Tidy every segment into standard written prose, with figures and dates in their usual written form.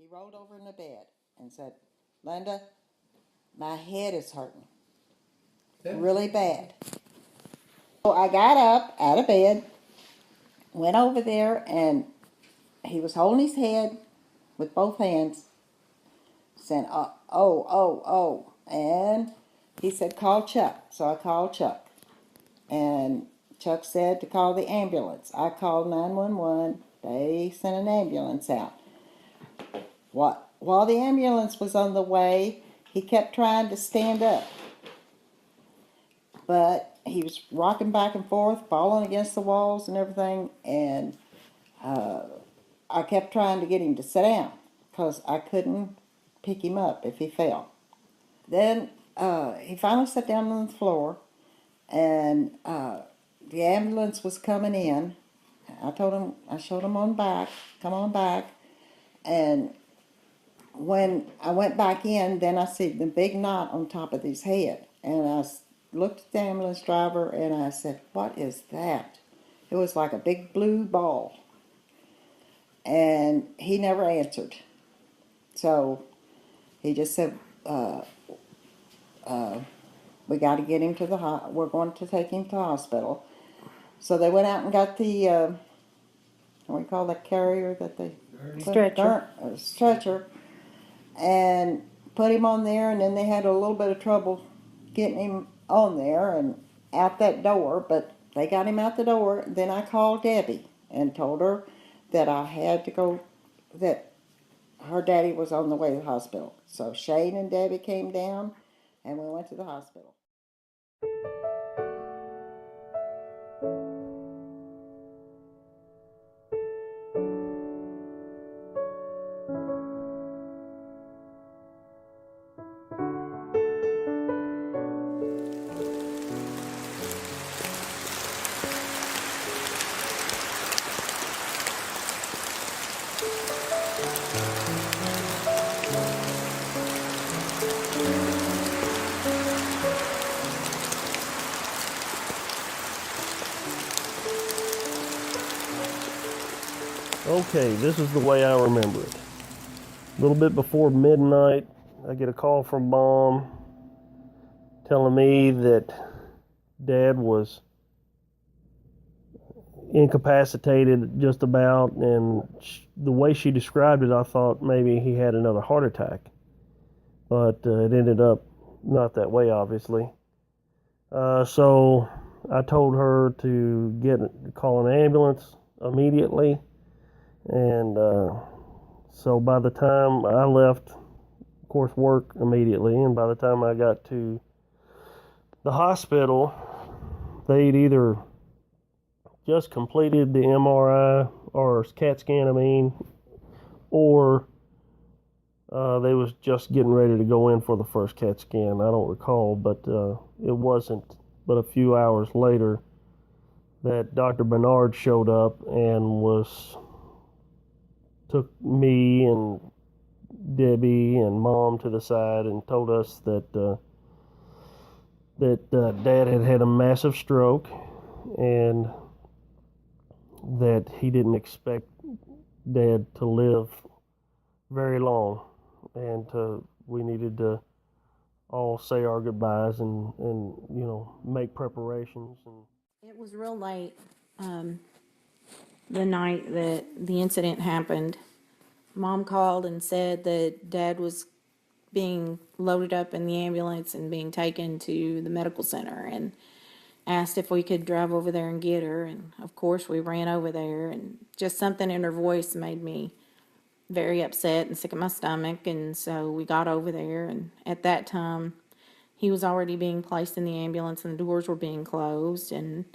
He rolled over in the bed and said, "Linda, my head is hurting really bad." So I got up out of bed, went over there, and he was holding his head with both hands, saying, "Oh, oh, oh, oh." And he said, "Call Chuck." So I called Chuck. And Chuck said to call the ambulance. I called 911. They sent an ambulance out. While the ambulance was on the way, he kept trying to stand up. But he was rocking back and forth, falling against the walls and everything. And I kept trying to get him to sit down because I couldn't pick him up if he fell. Then he finally sat down on the floor, and the ambulance was coming in. I showed him on back, come on back. And when I went back in, then I see the big knot on top of his head. And I looked at the ambulance driver and I said, "What is that?" It was like a big blue ball. And he never answered. So he just said, "We got to get him to we're going to take him to the hospital." So they went out and got the, what do you call that carrier that they stretcher, and put him on there. And then they had a little bit of trouble getting him on there and out that door, but they got him out the door. Then I called Debbie and told her that I had to go, that her daddy was on the way to the hospital. So Shane and Debbie came down and we went to the hospital. Okay, this is the way I remember it. A little bit before midnight, I get a call from Mom telling me that Dad was incapacitated just about, and the way she described it, I thought maybe he had another heart attack. But it ended up not that way, obviously. So I told her to call an ambulance immediately. And so by the time I left, of course, work immediately, and by the time I got to the hospital, they'd either just completed the MRI or CAT scan, or they was just getting ready to go in for the first CAT scan. I don't recall, but it wasn't but a few hours later that Dr. Bernard showed up and took me and Debbie and Mom to the side and told us that Dad had had a massive stroke and that he didn't expect Dad to live very long, and we needed to all say our goodbyes and make preparations. And it was real late the night that the incident happened. Mom called and said that Dad was being loaded up in the ambulance and being taken to the medical center, and asked if we could drive over there and get her. And of course we ran over there, and just something in her voice made me very upset and sick at my stomach. And so we got over there, and at that time he was already being placed in the ambulance and the doors were being closed. And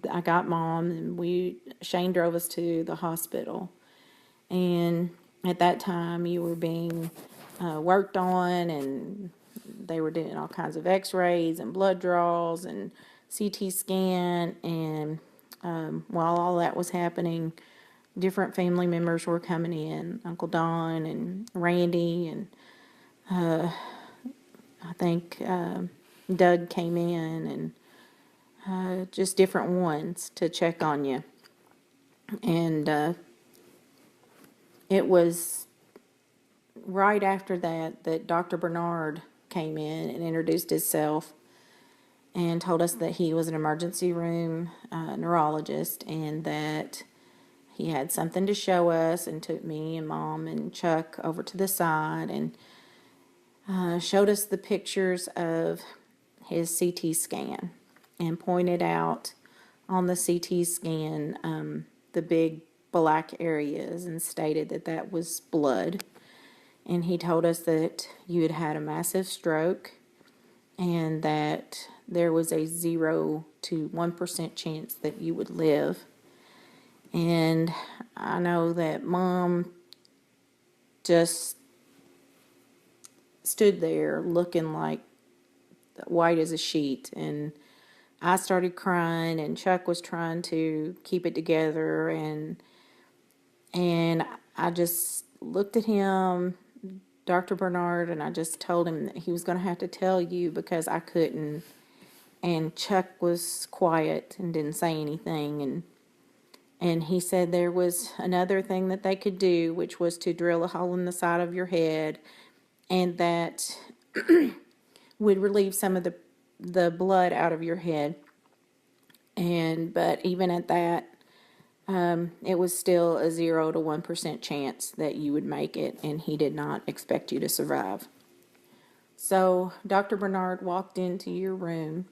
I got Mom, and Shane drove us to the hospital. And at that time, you were being worked on, and they were doing all kinds of x-rays and blood draws and CT scan. And while all that was happening, different family members were coming in, Uncle Don and Randy, and I think Doug came in, and just different ones to check on you. And it was right after that Dr. Bernard came in and introduced himself and told us that he was an emergency room neurologist and that he had something to show us, and took me and Mom and Chuck over to the side and showed us the pictures of his CT scan and pointed out on the CT scan the big black areas and stated that that was blood. And he told us that you had had a massive stroke and that there was a 0 to 1% chance that you would live. And I know that Mom just stood there looking like white as a sheet, and I started crying, and Chuck was trying to keep it together, and I just looked at him, Dr. Bernard, and I just told him that he was going to have to tell you because I couldn't. And Chuck was quiet and didn't say anything, and he said there was another thing that they could do, which was to drill a hole in the side of your head, and that would relieve some of the blood out of your head. But even at that, it was still a 0 to 1% chance that you would make it, and he did not expect you to survive. So Dr. Bernard walked into your room,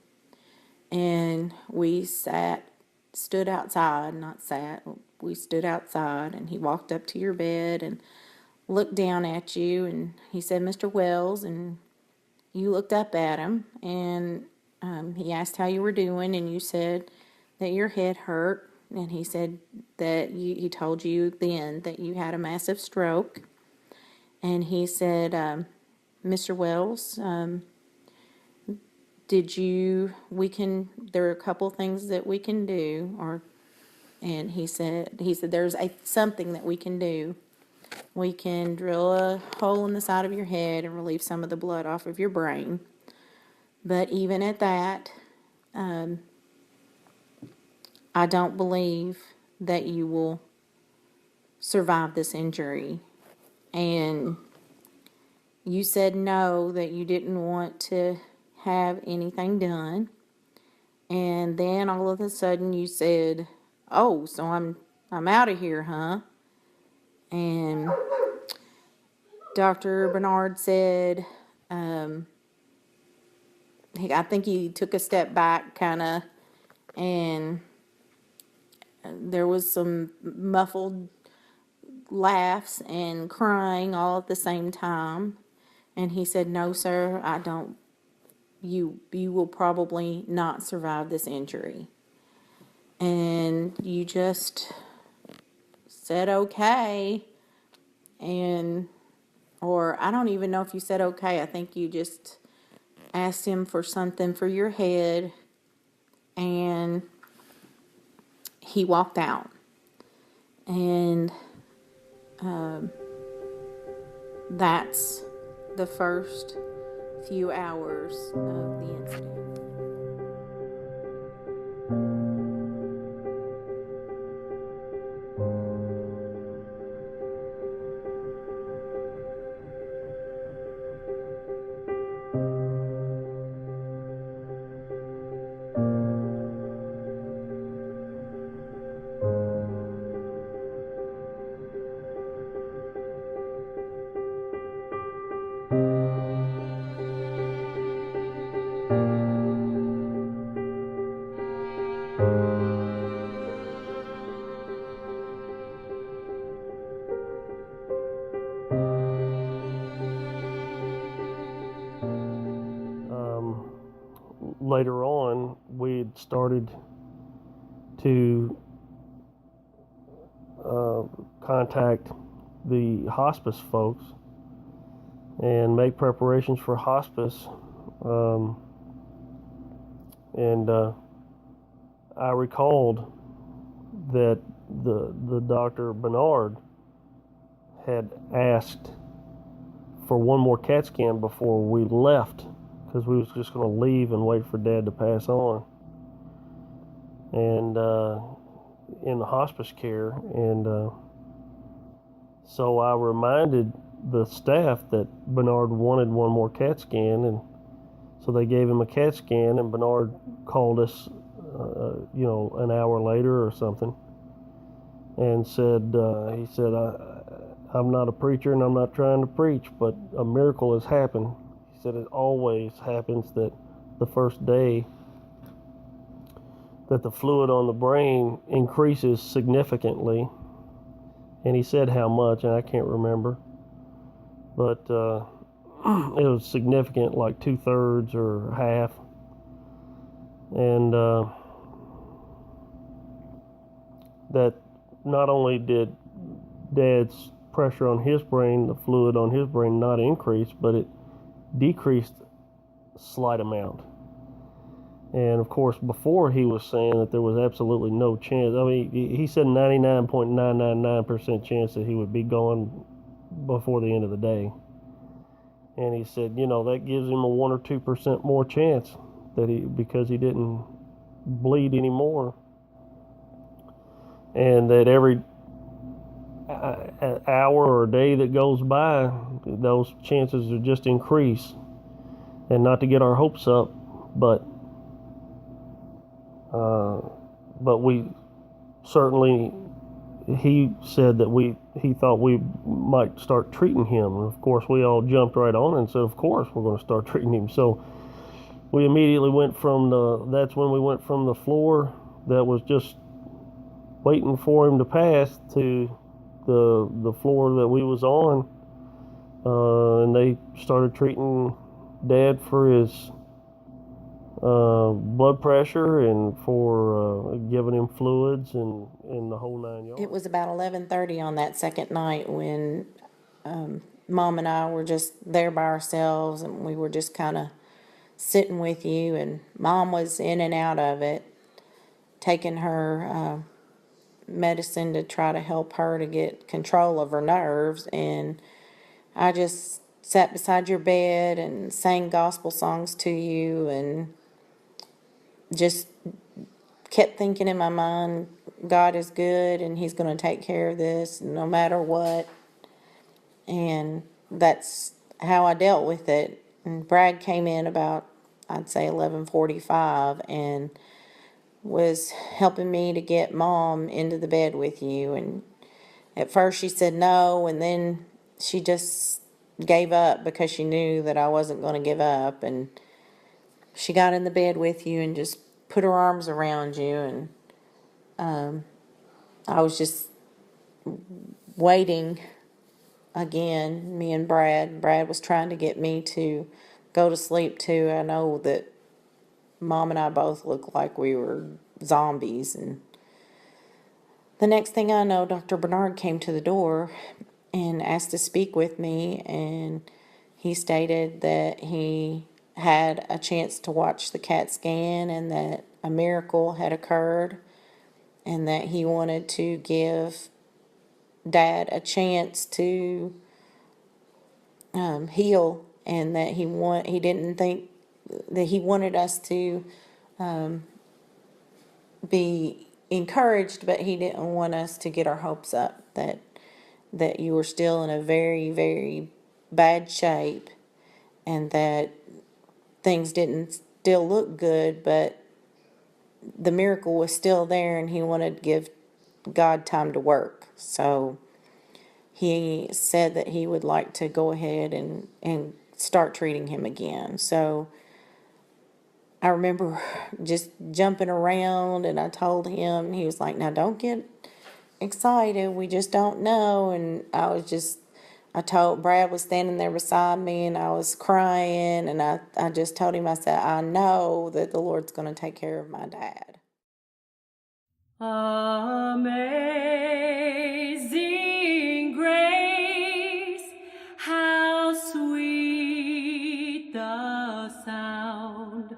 and we stood outside, not sat, we stood outside, and he walked up to your bed and looked down at you, and he said, "Mr. Wells," and you looked up at him, and he asked how you were doing, and you said that your head hurt, and he said that he told you then that you had a massive stroke, and he said, "Mr. Wells, there are a couple things that we can do," and he said there's something that we can do. We can drill a hole in the side of your head and relieve some of the blood off of your brain. But even at that, I don't believe that you will survive this injury. And you said no, that you didn't want to have anything done. And then all of a sudden you said, "Oh, so I'm out of here, huh?" And Dr. Bernard said, I think he took a step back, kind of, and there was some muffled laughs and crying all at the same time. And he said, "No, sir, I don't. You will probably not survive this injury." And you just said, "Okay," or I don't even know if you said okay. I think you just asked him for something for your head, and he walked out. And that's the first few hours of the incident. Later on, we had started to contact the hospice folks and make preparations for hospice. And I recalled that the Dr. Bernard had asked for one more CAT scan before we left, because we was just going to leave and wait for Dad to pass on. And in the hospice care, and So I reminded the staff that Bernard wanted one more CAT scan, and so they gave him a CAT scan, and Bernard called us, an hour later or something, and said, I'm not a preacher and I'm not trying to preach, but a miracle has happened. He said it always happens that the first day that the fluid on the brain increases significantly, and he said how much, and I can't remember, but it was significant, like 2/3 or half, and that not only did Dad's pressure on his brain, the fluid on his brain, not increase, but it decreased a slight amount. And of course, before he was saying that there was absolutely no chance. I mean, he said 99.999% chance that he would be gone before the end of the day. And he said, that gives him a 1 or 2% more chance because he didn't bleed anymore. And that every hour or day that goes by, those chances are just increase. And not to get our hopes up, but we certainly, he said that he thought we might start treating him. And of course, we all jumped right on and said, of course, we're going to start treating him. So we immediately that's when we went from the floor that was just waiting for him to pass to the floor that we was on. And they started treating Dad for his blood pressure and for giving him fluids and the whole 9 yards. It was about 11:30 on that second night when Mom and I were just there by ourselves, and we were just kind of sitting with you, and Mom was in and out of it, taking her medicine to try to help her to get control of her nerves, and I just sat beside your bed and sang gospel songs to you and just kept thinking in my mind, God is good and he's going to take care of this no matter what. And that's how I dealt with it. And Brad came in about, I'd say 11:45 and was helping me to get Mom into the bed with you. And at first she said no, and then she just gave up because she knew that I wasn't going to give up. And she got in the bed with you and just put her arms around you, and I was just waiting again, me and Brad. Brad was trying to get me to go to sleep too. I know that Mom and I both looked like we were zombies, and the next thing I know, Dr. Bernard came to the door and asked to speak with me, and he stated that he had a chance to watch the CAT scan and that a miracle had occurred and that he wanted to give Dad a chance to heal, and that he didn't think that he wanted us to be encouraged, but he didn't want us to get our hopes up that you were still in a very, very bad shape and that things didn't still look good, but the miracle was still there and he wanted to give God time to work. So he said that he would like to go ahead and start treating him again. So I remember just jumping around, and I told him, he was like, now don't get excited, we just don't know. And I told Brad was standing there beside me and I was crying, and I just told him, I said, I know that the Lord's going to take care of my dad. Amazing grace, how sweet the sound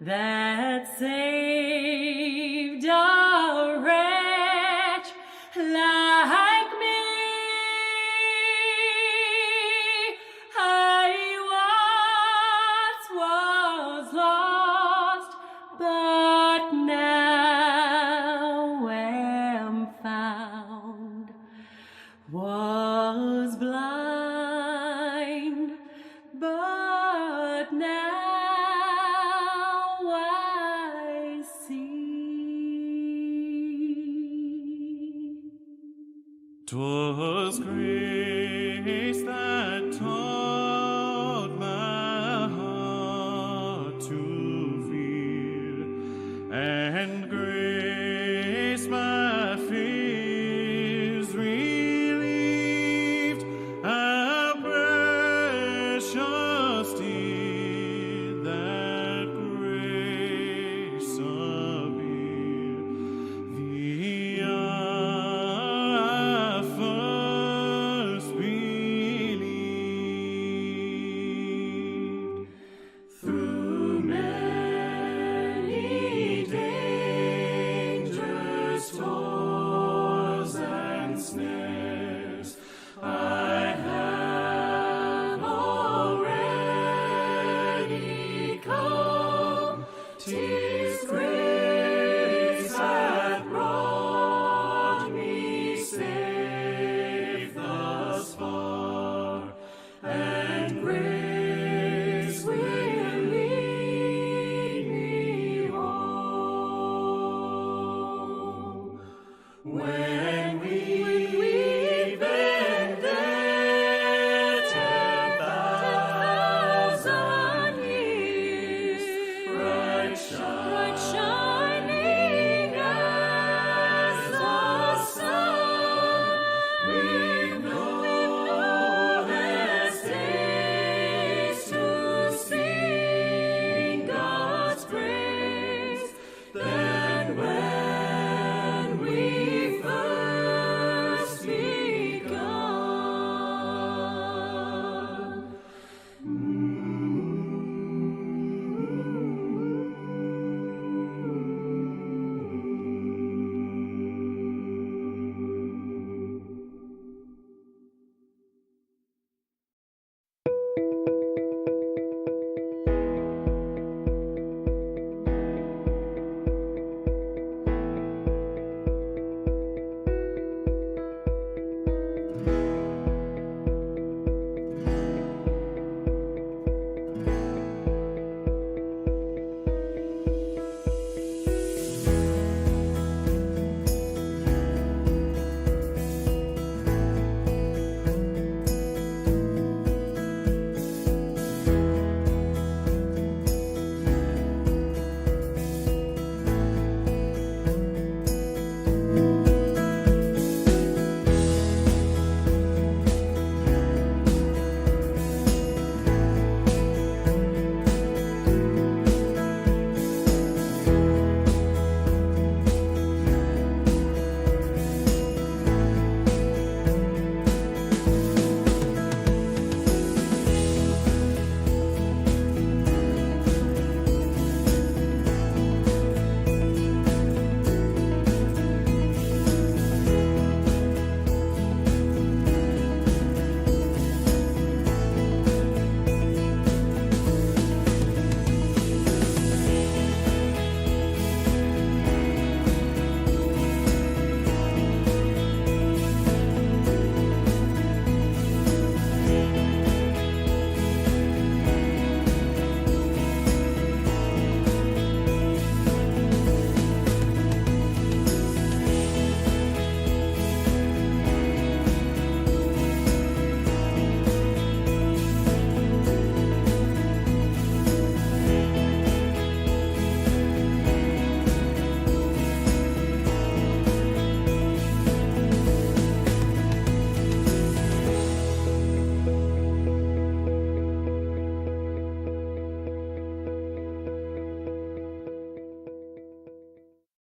that saved a wretch like me. I once was lost, but now 'Twas grace that taught my heart to fear, and grace my fears relieved. How precious did that grace appear, the hour I first believed. Through many dangers, toils, and snares, I have already come. 'Tis grace hath brought me safe thus far, and grace will lead me home. When